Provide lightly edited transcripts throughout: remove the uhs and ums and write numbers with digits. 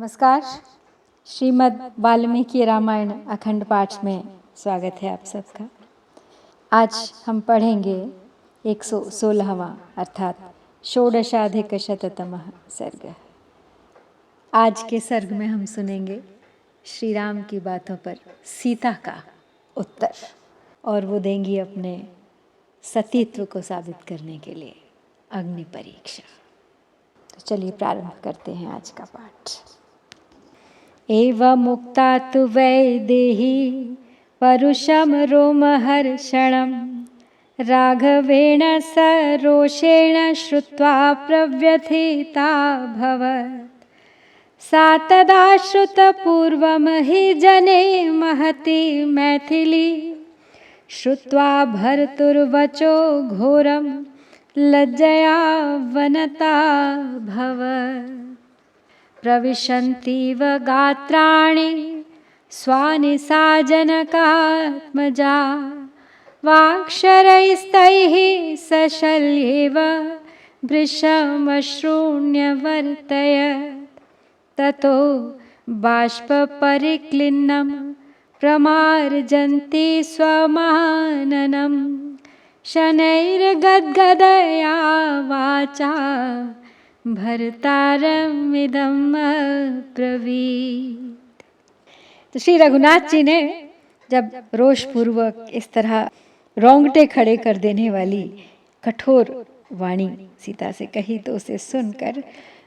नमस्कार। श्रीमद् वाल्मीकि रामायण अखंड पाठ में स्वागत है आप सबका। आज हम पढ़ेंगे 116वां अर्थात षोडशाधिकशततमः सर्ग। आज के सर्ग में हम सुनेंगे श्री राम की बातों पर सीता का उत्तर, और वो देंगी अपने सतीत्व को साबित करने के लिए अग्नि परीक्षा। तो चलिए प्रारंभ करते हैं आज का पाठ। एवमुक्ता तु वैदेही परुषं रोमहर्षणं राघवेण सरोषेण श्रुत्वा प्रव्यथिताभवत्। सा तदा श्रुतपूर्वं हि जने महती मैथिली श्रुत्वा भर्तुर्वचो घोरं लज्जया वनताभवत्। प्रविशन्तीव गात्राणि स्वानि सा जनकात्मजा वाक्शरैस्तैः सशल्येव भृशमश्रूण्यवर्तयत्। ततो बाष्पपरिक्लिन्नं प्रमार्जन्ति स्वमाननं शनैर्गद्गदया वाचा भर्तारमिदम् अब्रवीत्। तो श्री रघुनाथ जी ने जब रोषपूर्वक इस तरह रोंगटे खड़े कर देने वाली कठोर वाणी सीता से कही तो उसे सुनकर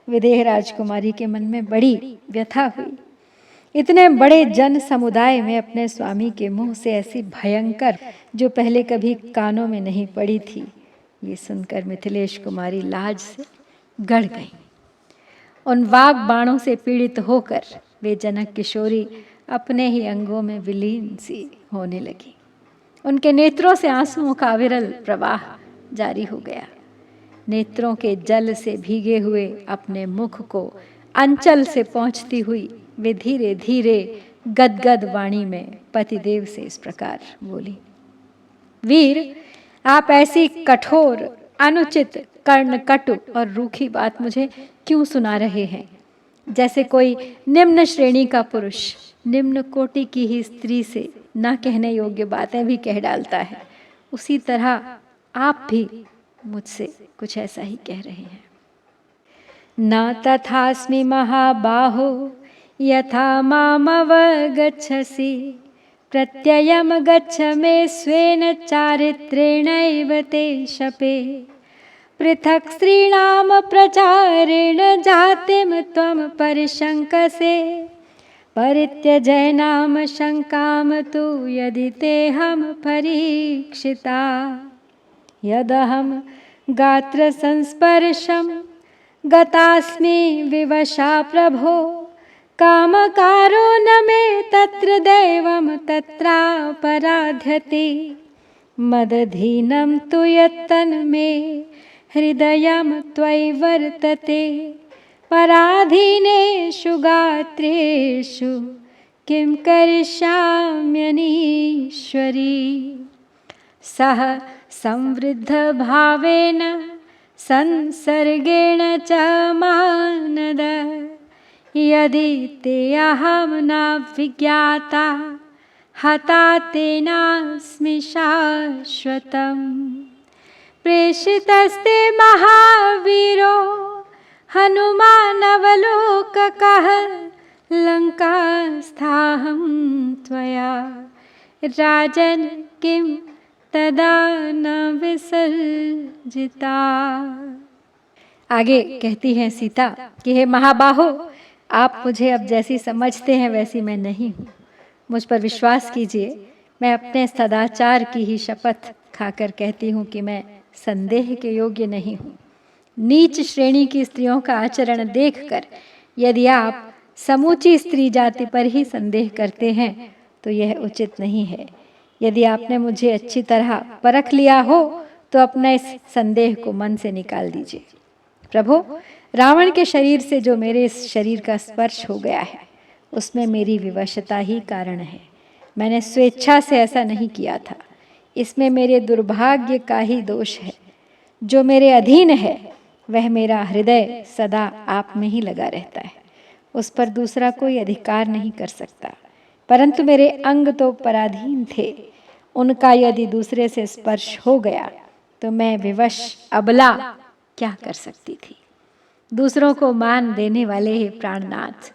विदेह राजकुमारी के मन में बड़ी व्यथा हुई। इतने बड़े जन समुदाय में अपने स्वामी के मुंह से ऐसी भयंकर जो पहले कभी कानों में नहीं पड़ी थी, ये सुनकर मिथिलेश कुमारी लाज से गड़ गई। उन वाग बाणों से पीड़ित होकर वे जनक किशोरी अपने ही अंगों में विलीन सी होने लगी। उनके नेत्रों से आंसुओं का अविरल प्रवाह जारी हो गया। नेत्रों के जल से भीगे हुए अपने मुख को अंचल से पहुंचती हुई वे धीरे धीरे गदगद वाणी में पतिदेव से इस प्रकार बोली। वीर, आप ऐसी कठोर, अनुचित, कर्णकटु और रूखी बात मुझे क्यों सुना रहे हैं? जैसे कोई निम्न श्रेणी का पुरुष निम्न कोटि की ही स्त्री से न कहने योग्य बातें भी कह डालता है, उसी तरह आप भी मुझसे कुछ ऐसा ही कह रहे हैं। न तथास्मि महाबाहो यथा मामवगच्छसि प्रत्ययं गच्छ मे स्वेन चारित्रेणैव ते शपे। पृथक् स्त्रीणां प्रचारेण जातिं त्वं परिशङ्कसे परित्यजैनां शङ्कां तु यदि तेऽहं परीक्षिता। यदहं गात्रसंस्पर्शं गतास्मि विवशा प्रभो कामकारो न मे तत्र दैवं तत्रापराध्यते। मदधीनं तु यत्तन्मे हृदयं त्वयि वर्तते पराधीनेषु गात्रेषु किं करिष्याम्यनीश्वरी। सः संवृद्धभावेन संसर्गेण च मानद यदि ते अहं न विज्ञाता हता तेनास्मि शाश्वतम्। प्रेषितस्ते महावीरो हनुमानवलोककः लङ्कास्थाहं त्वया राजन् किं तदा न विसर्जिता। आगे कहती हैं सीता कि हे महाबाहो, आप मुझे अब जैसी समझते हैं वैसी मैं नहीं हूँ। मुझ पर विश्वास कीजिए। मैं अपने सदाचार की ही शपथ खाकर कहती हूँ कि मैं संदेह के योग्य नहीं हूँ। नीच श्रेणी की स्त्रियों का आचरण देखकर यदि आप समूची स्त्री जाति पर ही संदेह करते हैं तो यह उचित नहीं है। यदि आपने मुझे अच्छी तरह परख लिया हो तो अपना इस संदेह को मन से निकाल दीजिए। प्रभु, रावण के शरीर से जो मेरे इस शरीर का स्पर्श हो गया है उसमें मेरी विवशता ही कारण है। मैंने स्वेच्छा से ऐसा नहीं किया था। इसमें मेरे दुर्भाग्य का ही दोष है। जो मेरे अधीन है वह मेरा हृदय सदा आप में ही लगा रहता है। उस पर दूसरा कोई अधिकार नहीं कर सकता, परंतु मेरे अंग तो पराधीन थे, उनका यदि दूसरे से स्पर्श हो गया तो मैं विवश अबला क्या कर सकती थी। दूसरों को मान देने वाले हे प्राणनाथ,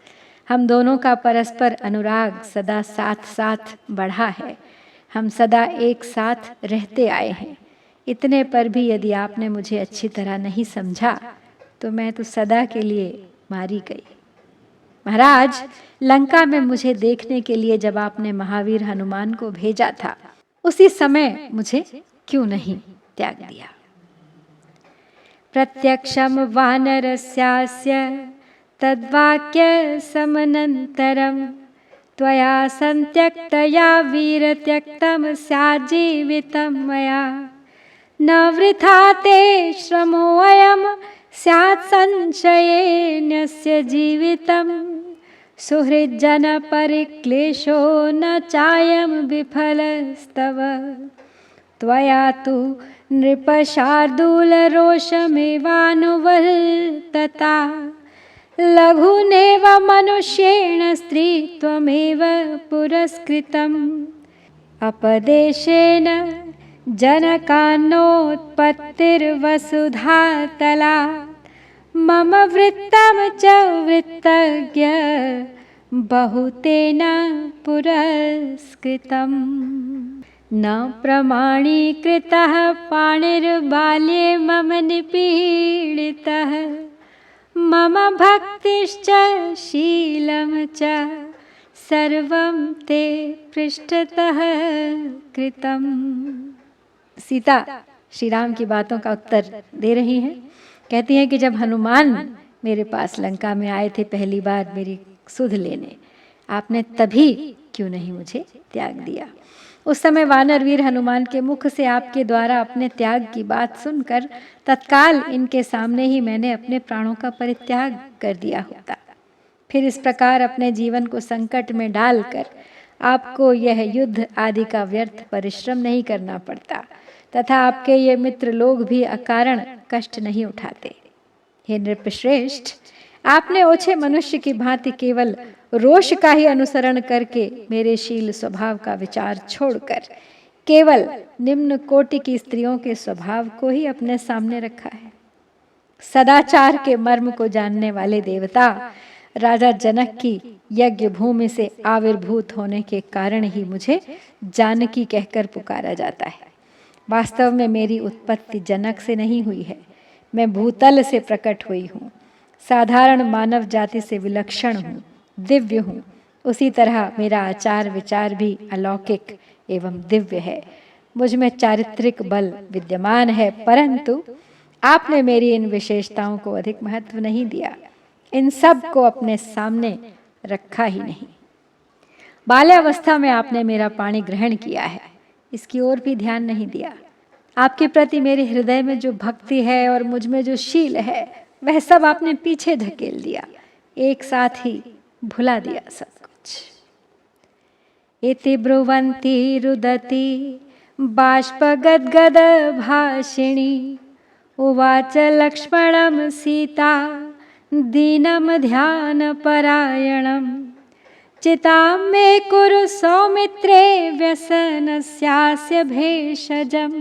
हम दोनों का परस्पर अनुराग सदा साथ साथ बढ़ा है, हम सदा एक साथ रहते आए हैं। इतने पर भी यदि आपने मुझे अच्छी तरह नहीं समझा तो मैं तो सदा के लिए मारी गई। महाराज, लंका में मुझे देखने के लिए जब आपने महावीर हनुमान को भेजा था, उसी समय मुझे क्यों नहीं त्याग दिया। प्रत्यक्षम वानरस्यास्य तद्वाक्य समनन्तरम त्वया संत्यक्तया वीर त्यक्तम स्याज्जीवितं मया न वृथा ते श्रमोऽयं स्यात् संशयेनस्य जीवितं सुहृज्जन परिक्लेशो न चायं विफलस्तव त्वया तु नृपशार्दूलरोषमेवानुवर्तता लघुनेव मनुष्येण स्त्रीत्वमेव पुरस्कृतम् अपदेशेन जनकान्नोत्पत्तिर्वसुधातला मम वृत्तं च वृत्तज्ञ बहुतेन पुरस्कृतम् न प्रमाणीकृतः पाणिर्बाल्ये मम निपीडितः मम भक्तिश्च शीलं च सर्वं ते पृष्ठतः कृतम्। सीता श्री राम की बातों का उत्तर दे रही हैं। कहती हैं कि जब हनुमान मेरे पास लंका में आए थे पहली बार मेरी सुध लेने, आपने तभी क्यों नहीं मुझे त्याग दिया। उस समय वानर वीर हनुमान के मुख से आपके द्वारा अपने त्याग की बात सुनकर तत्काल इनके सामने ही मैंने अपने प्राणों का परित्याग कर दिया होता। फिर इस प्रकार अपने जीवन को संकट में डालकर आपको यह युद्ध आदि का व्यर्थ परिश्रम नहीं करना पड़ता तथा आपके ये मित्र लोग भी अकारण कष्ट नहीं उठाते। हे नृपश्रेष्ठ, आपने ओछे मनुष्य की भांति केवल रोष का ही अनुसरण करके मेरे शील स्वभाव का विचार छोड़कर केवल निम्न कोटि की स्त्रियों के स्वभाव को ही अपने सामने रखा है। सदाचार के मर्म को जानने वाले देवता राजा जनक की यज्ञ भूमि से आविर्भूत होने के कारण ही मुझे जानकी कहकर पुकारा जाता है। वास्तव में मेरी उत्पत्ति जनक से नहीं हुई है, मैं भूतल से प्रकट हुई हूँ, साधारण मानव जाति से विलक्षण हूँ, दिव्य हूँ। उसी तरह मेरा आचार विचार भी अलौकिक एवं दिव्य है। मुझ में चारित्रिक बल विद्यमान है, परंतु आपने मेरी इन विशेषताओं को अधिक महत्व नहीं दिया, इन सब को अपने सामने रखा ही नहीं। बाल्यावस्था में आपने मेरा पाणी ग्रहण किया है, इसकी ओर भी ध्यान नहीं दिया। आपके प्रति मेरे हृदय में जो भक्ति है और मुझ में जो शील है वह सब आपने पीछे धकेल दिया, एक साथ ही भुला दिया सब कुछ। इति ब्रुवन्ति रुदति बाष्पगद्गद भाषिणी उवाच लक्ष्मणं सीता दीनं ध्यानपरायणं चितां मे कुरु सौमित्रे व्यसनस्यास्य भेषजं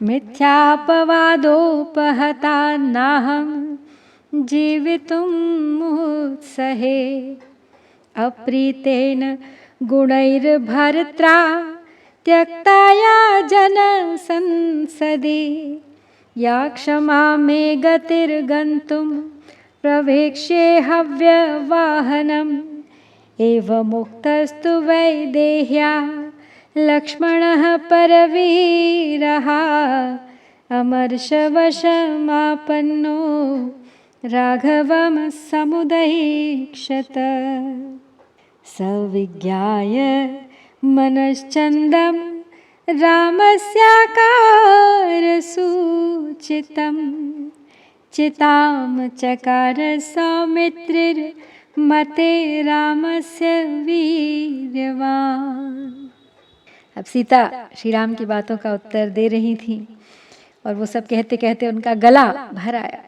मिथ्यापवादोपहता नाहं जीवितुमुत्सहे अप्रीतेन गुणैर्भर्त्रा त्यक्ताया जनसंसदि या क्षमा मे गतिर्गन्तुं प्रवेक्ष्ये हव्यवाहनम् एवमुक्तस्तु वैदेह्या लक्ष्मणः परवीरः अमर्षवशमापन्नो राघवं समुदैक्षत सविज्ञाय मनश्चन्दं रामस्याकारसूचितं चितां चकार सौमित्रिर्मते रामस्य वीर्यवान्। अब सीता श्री राम की बातों का उत्तर दे रही थी और वो सब कहते कहते उनका गला भर आया।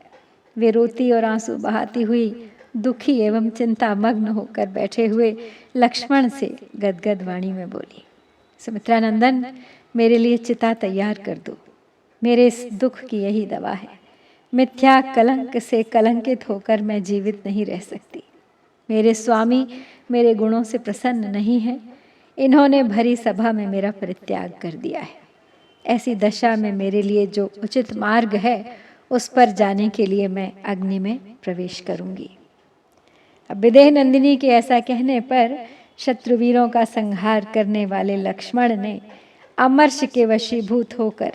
वे रोती और आंसू बहाती हुई दुखी एवं चिंतामग्न होकर बैठे हुए लक्ष्मण से गदगद वाणी में बोली, सुमित्रानंदन, मेरे लिए चिता तैयार कर दो। मेरे इस दुख की यही दवा है। मिथ्या कलंक से कलंकित होकर मैं जीवित नहीं रह सकती। मेरे स्वामी मेरे गुणों से प्रसन्न नहीं है। इन्होंने भरी सभा में मेरा परित्याग कर दिया है। ऐसी दशा में मेरे लिए जो उचित मार्ग है उस पर जाने के लिए मैं अग्नि में प्रवेश करूंगी। अब विदेह नंदिनी के ऐसा कहने पर शत्रुवीरों का संहार करने वाले लक्ष्मण ने अमर्ष के वशीभूत होकर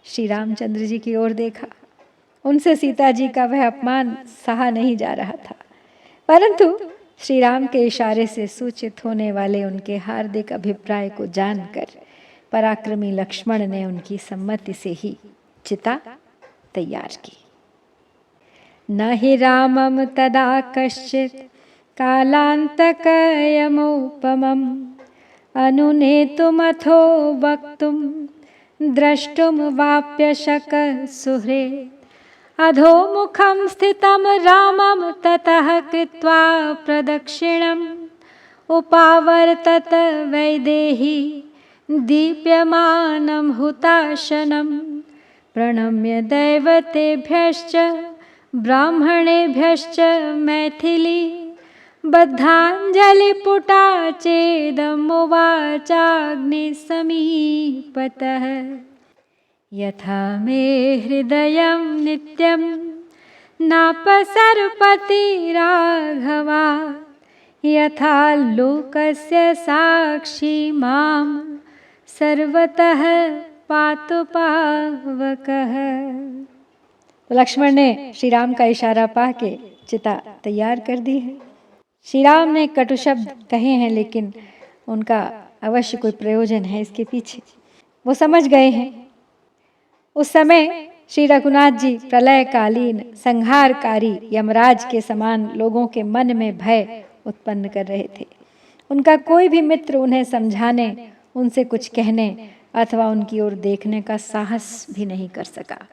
श्री रामचंद्र जी की ओर देखा। उनसे सीता जी का वह अपमान सहा नहीं जा रहा था, परंतु श्री राम के इशारे से सूचित होने वाले उनके हार्दिक अभिप्राय को जानकर पराक्रमी लक्ष्मण ने उनकी सम्मति से ही चिता तैयार की। न हि रामम तदा कश्चित् कालान्तकयमुपमम् अनुनेतुमथो वक्तुं द्रष्टुं वाप्यशक सुहृत् अधोमुखं स्थितं रामं ततः कृत्वा प्रदक्षिणम् उपावर्तत वैदेही दीप्यमानं हुताशनं प्रणम्य दैवतेभ्यश्च ब्राह्मणेभ्यश्च मैथिली बद्धाञ्जलिपुटा चेदमुवाचाग्निसमीपतः यथा मे हृदयं नित्यं नापसर्पति राघवा यथा लोकस्य साक्षी मां सर्वतः पातु पावकः। तो लक्ष्मण ने श्री राम का इशारा पा के चिता तैयार कर दी है। श्री राम ने कटु शब्द कहे हैं, लेकिन उनका अवश्य कोई प्रयोजन है इसके पीछे, वो समझ गए हैं। उस समय श्री रघुनाथ जी प्रलयकालीन संहारकारी यमराज के समान लोगों के मन में भय उत्पन्न कर रहे थे। उनका कोई भी मित्र उन्हें समझाने, उनसे कुछ कहने अथवा उनकी ओर देखने का साहस भी नहीं कर सका।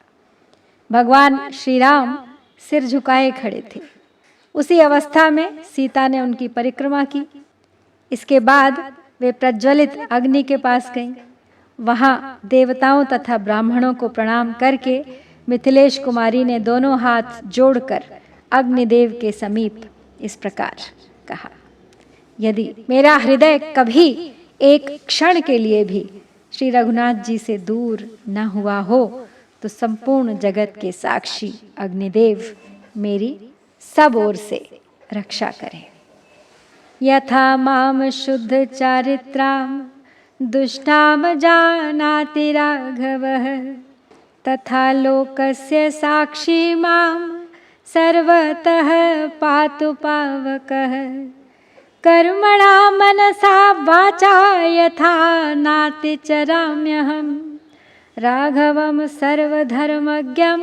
भगवान श्री राम सिर झुकाए खड़े थे। उसी अवस्था में सीता ने उनकी परिक्रमा की। इसके बाद वे प्रज्वलित अग्नि के पास गईं। वहां देवताओं तथा ब्राह्मणों को प्रणाम करके मिथिलेश कुमारी ने दोनों हाथ जोड़कर अग्निदेव के समीप इस प्रकार कहा, यदि मेरा हृदय कभी एक क्षण के लिए भी श्री रघुनाथ जी से दूर न हुआ हो तो संपूर्ण जगत के साक्षी अग्निदेव मेरी सब ओर से रक्षा करें। यथा माम शुद्ध चारित्राम दुष्टाम जानाति राघवः तथा लोकस्य साक्षी मां सर्वतः पातु पावकः। कर्मणा मनसा वाचा यथा नातिचराम्यहम् राघवं सर्वधर्मज्ञं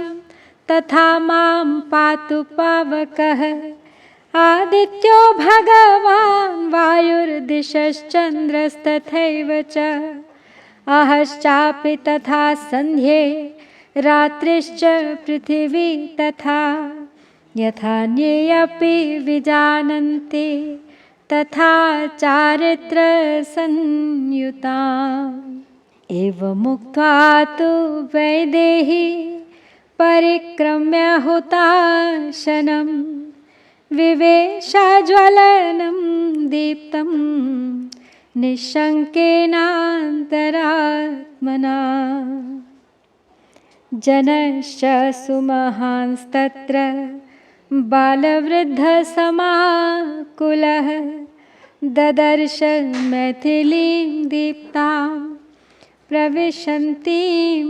तथा मां पातु पावकः। आदित्यो भगवान् वायुर्दिशश्चन्द्रस्तथैव च अहश्चापि तथा सन्ध्ये रात्रिश्च पृथिवी तथा यथान्ये अपि विजानन्ति तथा चारित्र संयुता। एवमुक्त्वा तु वैदेही परिक्रम्य हुताशनं विवेशज्वलनं दीप्तं निःशङ्केनान्तरात्मना। जनश्च सुमहांस्तत्र बालवृद्धसमाकुलः ददर्श मैथिलीं दीप्तां प्रविशन्तीं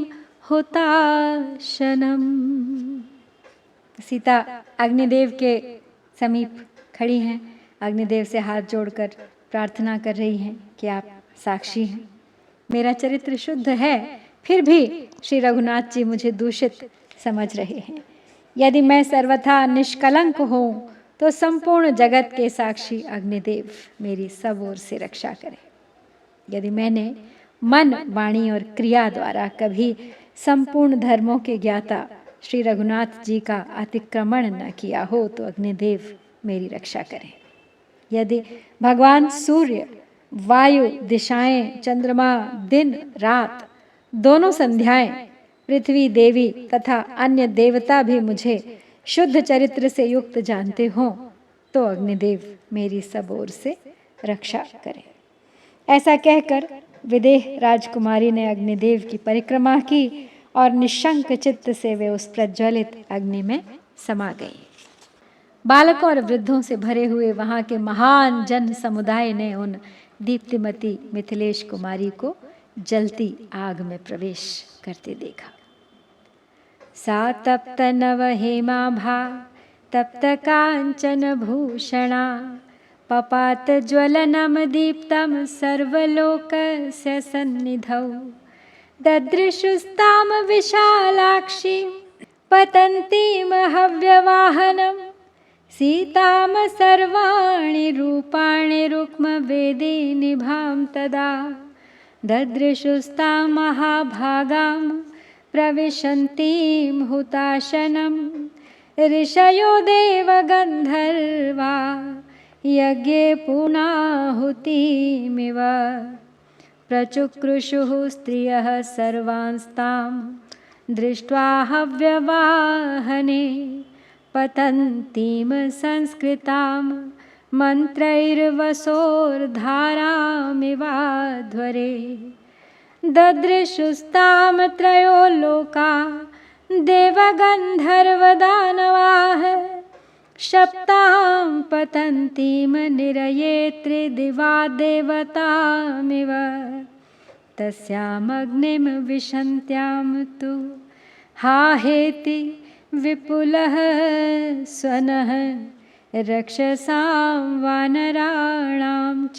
हुताशनम्। सीता अग्निदेव के समीप खड़ी हैं। अग्निदेव से हाथ जोड़कर प्रार्थना कर रही हैं कि आप साक्षी हैं, मेरा चरित्र शुद्ध है, फिर भी श्री रघुनाथ जी मुझे दूषित समझ रहे हैं। यदि मैं सर्वथा निष्कलंक हूँ तो संपूर्ण जगत के साक्षी अग्निदेव मेरी सब ओर से रक्षा करें। यदि मैंने मन, वाणी और क्रिया द्वारा कभी संपूर्ण धर्मों के ज्ञाता श्री रघुनाथ जी का अतिक्रमण न किया हो तो अग्निदेव मेरी रक्षा करें। यदि भगवान सूर्य, वायु, दिशाएं, चंद्रमा, दिन रात, दोनों संध्याएं, पृथ्वी देवी तथा अन्य देवता भी मुझे शुद्ध चरित्र से युक्त जानते हों तो अग्निदेव मेरी सब ओर से रक्षा करें। ऐसा कहकर विदेह राजकुमारी ने अग्निदेव की परिक्रमा की और निशंक चित्त से वे उस प्रज्वलित अग्नि में समा गई। बालकों और वृद्धों से भरे हुए वहां के महान जन समुदाय ने उन दीप्तिमती मिथिलेश कुमारी को जलती आग में प्रवेश करते देखा। सा तप्त नव हेमाभा तप्त कांचन भूषणा पपात ज्वलनम दीप्तम सर्वलोकस्य सन्निधौ ददृशुस्ताम विशालाक्षी पतन्तीम हव्यवाहनम सीताम सर्वाणि रूपाणि रुक्मवेदी निभां तदा ददृशुस्तां महाभागां प्रविशन्तीं हुताशनं ऋषयो देवगन्धर्वा यज्ञे पूर्णाहुतिमिव प्रचुक्रुषुः स्त्रियः सर्वांस्तां दृष्ट्वा हव्यवाहने पतन्तीं संस्कृतां मन्त्रैर्वसोर्धारामिवाध्वरे ददृशुस्तां त्रयो लोका देवगन्धर्वदानवाः शप्तां पतन्तीं निरये त्रिदिवा देवतामिव तस्यामग्निं विशन्त्यां तु हाहेति विपुलः स्वनः रक्षसां वानराणां च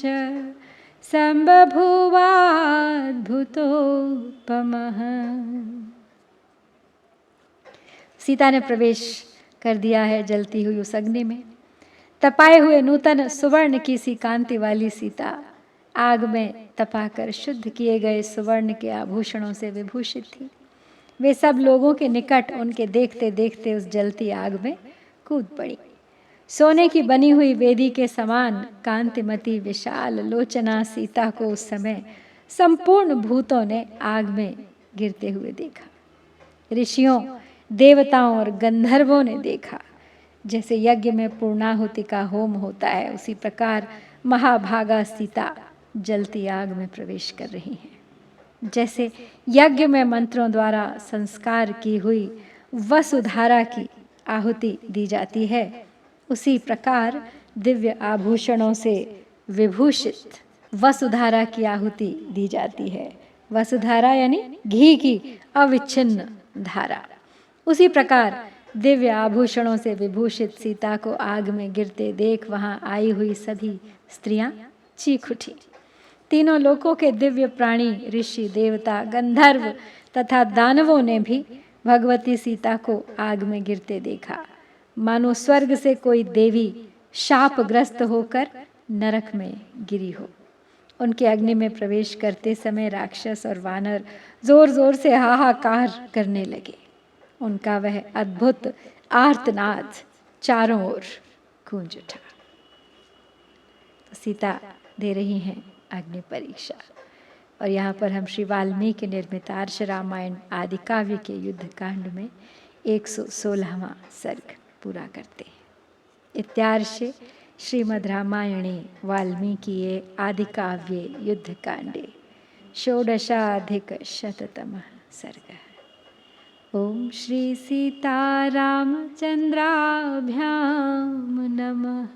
संबभूवाद्भुतोपमः। सीता ने प्रवेश कर दिया है जलती हुई उस अग्नि में। तपाए हुए नूतन सुवर्ण की सी कांति वाली सीता आग में तपाकर शुद्ध किए गए सुवर्ण के आभूषणों से विभूषित थी। वे सब लोगों के निकट उनके देखते देखते उस जलती आग में कूद पड़ी। सोने की बनी हुई वेदी के समान कांतिमती विशाल लोचना सीता को उस समय संपूर्ण भूतों ने आग में गिरते हुए देखा। ऋषियों, देवताओं और गंधर्वों ने देखा। जैसे यज्ञ में पूर्णाहुति का होम होता है, उसी प्रकार महाभागा सीता जलती आग में प्रवेश कर रही हैं। जैसे यज्ञ में मंत्रों द्वारा संस्कार की हुई वसुधारा की आहुति दी जाती है, उसी प्रकार दिव्य आभूषणों से विभूषित वसुधारा की आहुति दी जाती है। वसुधारा यानी घी की अविच्छिन्न धारा। उसी प्रकार दिव्य आभूषणों से विभूषित सीता को आग में गिरते देख वहां आई हुई सभी स्त्रियां चीख उठी। तीनों लोकों के दिव्य प्राणी, ऋषि, देवता, गंधर्व तथा दानवों ने भी भगवती सीता को आग में गिरते देखा। मानो स्वर्ग से कोई देवी शापग्रस्त होकर नरक में गिरी हो। उनके अग्नि में प्रवेश करते समय राक्षस और वानर जोर जोर से हाहाकार करने लगे। उनका वह अद्भुत आर्तनाद चारों ओर गूंज उठा। तो सीता दे रही हैं अग्नि परीक्षा। और यहाँ पर हम श्री वाल्मीकि निर्मित आर्ष रामायण आदि काव्य के युद्ध कांड में 116वां सर्ग पूरा करते हैं। इत्यार्षे श्रीमद् रामायणे वाल्मीकिये आदि काव्ये युद्ध कांडे षोडशाधिकशततमः सर्गः। ओम श्री सीतारामचंद्राभ्यां नमः।